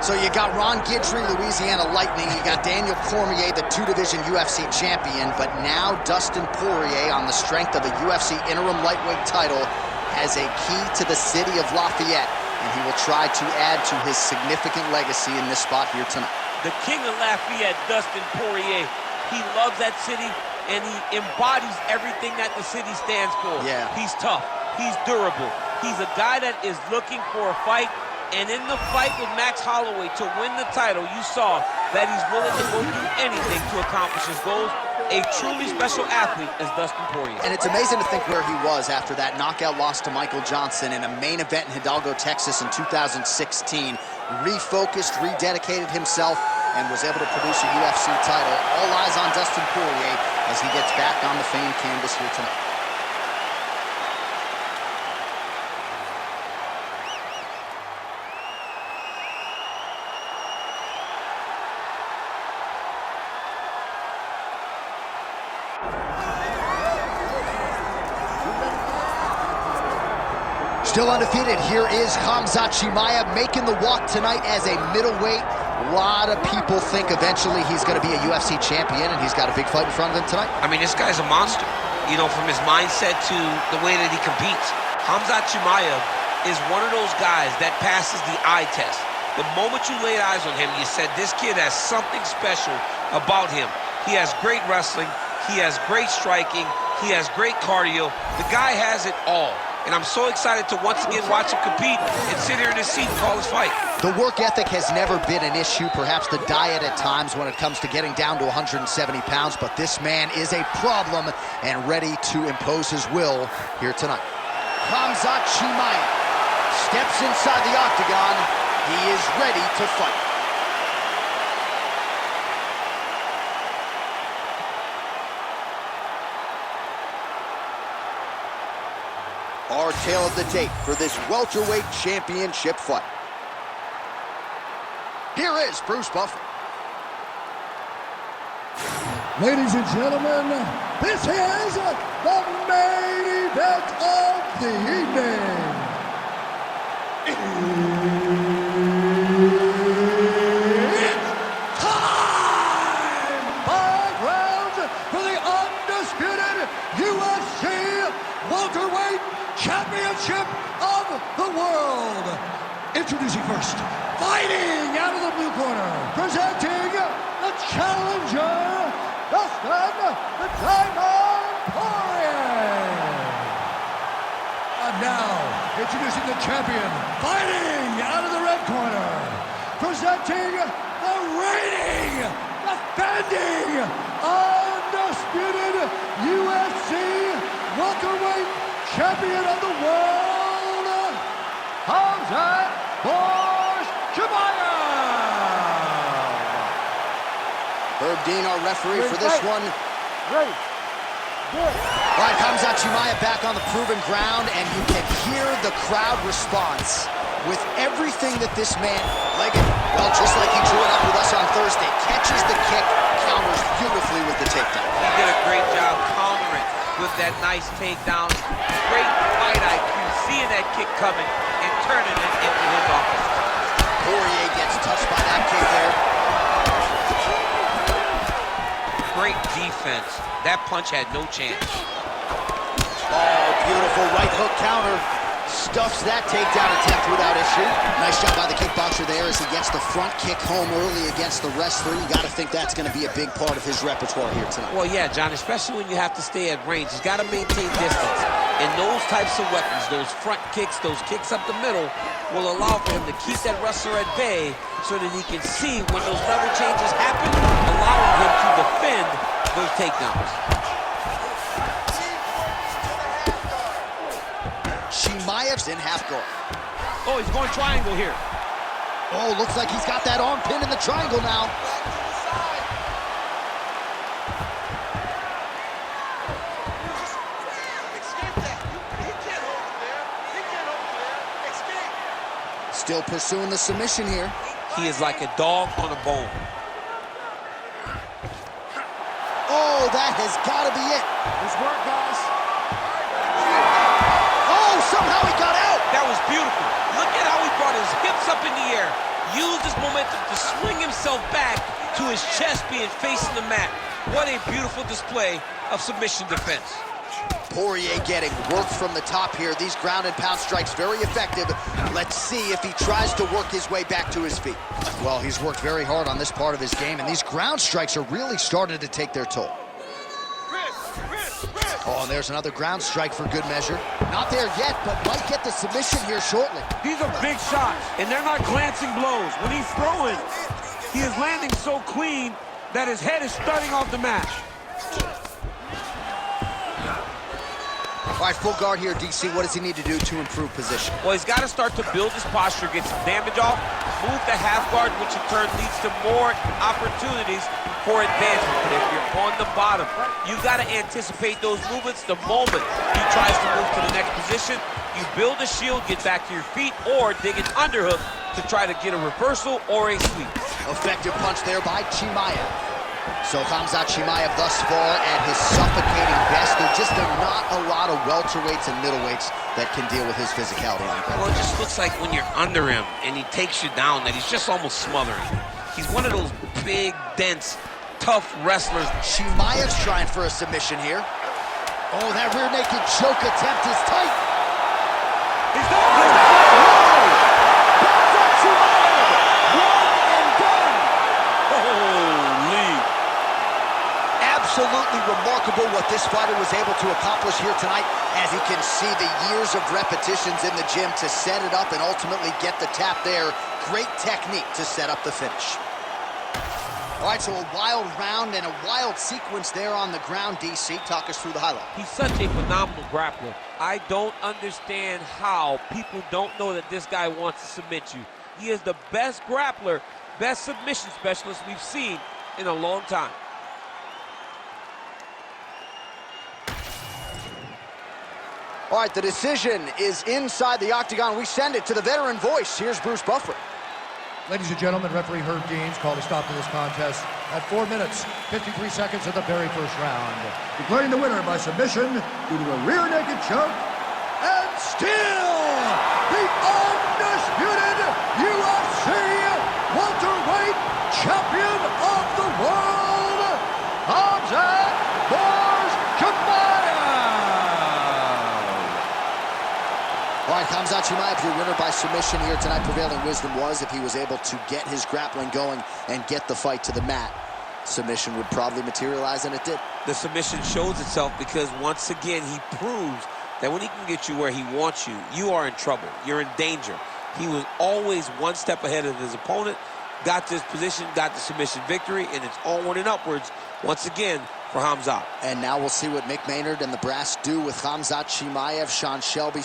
So you got Ron Guidry, Louisiana Lightning. You got Daniel Cormier, the two-division UFC champion. But now Dustin Poirier, on the strength of the UFC interim lightweight title, has a key to the city of Lafayette, and he will try to add to his significant legacy in this spot here tonight. The king of Lafayette, Dustin Poirier, he loves that city, and he embodies everything that the city stands for. Yeah. He's tough. He's durable. He's a guy that is looking for a fight. And in the fight with Max Holloway to win the title, you saw that he's willing to go through anything to accomplish his goals. A truly special athlete is Dustin Poirier. And it's amazing to think where he was after that knockout loss to Michael Johnson in a main event in Hidalgo, Texas in 2016. Refocused, rededicated himself, and was able to produce a UFC title. All eyes on Dustin Poirier as he gets back on the famed canvas here tonight. Still undefeated, here is Khamzat Chimaev making the walk tonight as a middleweight. A lot of people think eventually he's going to be a UFC champion, and he's got a big fight in front of him tonight. I mean, this guy's a monster. You know, from his mindset to the way that he competes. Khamzat Chimaev is one of those guys that passes the eye test. The moment you laid eyes on him, you said, this kid has something special about him. He has great wrestling. He has great striking. He has great cardio. The guy has it all. And I'm so excited to once again watch him compete and sit here in his seat and call his fight. The work ethic has never been an issue, perhaps the diet at times when it comes to getting down to 170 pounds, but this man is a problem and ready to impose his will here tonight. Khamzat Chimaev steps inside the octagon. He is ready to fight. Our tale of the tape for this welterweight championship fight. Here is Bruce Buffer. Ladies and gentlemen, this is the main event of the evening. It's time! 5 rounds for the undisputed UFC welterweight championship of the world. Introducing first, fighting out of the blue corner, presenting the challenger, Dustin the Diamond Poirier. And now, introducing the champion, fighting out of the red corner, presenting the reigning, defending, undisputed UFC welterweight champion of the world, Khamzat Chimaev. Herb Dean, our referee for this one. Ready. Good. All right, Khamzat Chimaev back on the proven ground, and you can hear the crowd response with everything that this man, well, just like he drew it up with us on Thursday, catches the kick, counters beautifully with the takedown. He did a great job countering with that nice takedown. Great fight IQ, seeing that kick coming and turning it into his offense. Poirier gets touched by that kick there. Great defense. That punch had no chance. Oh, beautiful right hook counter. Stuffs that takedown attempt without issue. Nice job by the kickboxer there as he gets the front kick home early against the wrestler. You got to think that's going to be a big part of his repertoire here tonight. Well, yeah, John, especially when you have to stay at range. He's got to maintain distance. And those types of weapons, those front kicks, those kicks up the middle, will allow for him to keep that wrestler at bay so that he can see when those level changes happen, allowing him to defend those takedowns. Chimaev's in half guard. Oh, he's going triangle here. Oh, looks like he's got that arm pinned in the triangle now. Still pursuing the submission here. He is like a dog on a bone. Oh, that has got to be it. Nice work, guys. Oh, somehow he got out. That was beautiful. Look at how he brought his hips up in the air, used his momentum to swing himself back to his chest being facing the mat. What a beautiful display of submission defense. Poirier getting work from the top here. These ground and pound strikes very effective. Let's see if he tries to work his way back to his feet. Well, he's worked very hard on this part of his game, and these ground strikes are really starting to take their toll. Oh, and there's another ground strike for good measure. Not there yet, but might get the submission here shortly. These are big shots, and they're not glancing blows. When he's throwing, he is landing so clean that his head is starting off the mat. All right, full guard here, DC. What does he need to do to improve position? Well, he's got to start to build his posture, get some damage off, move the half guard, which in turn leads to more opportunities for advancement. But if you're on the bottom, you got to anticipate those movements the moment he tries to move to the next position. You build a shield, get back to your feet, or dig an underhook to try to get a reversal or a sweep. Effective punch there by Chimaev. So Khamzat Chimaev thus far at his suffocating best. There just are not a lot of welterweights and middleweights that can deal with his physicality. Well, it just looks like when you're under him and he takes you down that he's just almost smothering. He's one of those big, dense, tough wrestlers. Chimaev's trying for a submission here. Oh, that rear naked choke attempt is tight. He's down. Absolutely remarkable what this fighter was able to accomplish here tonight, as you can see the years of repetitions in the gym to set it up and ultimately get the tap there. Great technique to set up the finish. All right, so a wild round and a wild sequence there on the ground, DC. Talk us through the highlight. He's such a phenomenal grappler. I don't understand how people don't know that this guy wants to submit you. He is the best grappler, best submission specialist we've seen in a long time. All right, the decision is inside the octagon. We send it to the veteran voice. Here's Bruce Buffer. Ladies and gentlemen, referee Herb Deans called a stop to this contest at 4 minutes, 53 seconds of the very first round, declaring the winner by submission due to a rear naked choke, and still the undisputed UFC welterweight champion of the world, Khamzat Chimaev. All right, Khamzat Chimaev, your winner by submission here tonight. Prevailing wisdom was if he was able to get his grappling going and get the fight to the mat, submission would probably materialize, and it did. The submission shows itself because once again he proves that when he can get you where he wants you, you are in trouble. You're in danger. He was always one step ahead of his opponent, got this position, got the submission victory, and it's onward and upwards once again for Khamzat. And now we'll see what Mick Maynard and the brass do with Khamzat Chimaev. Sean Shelby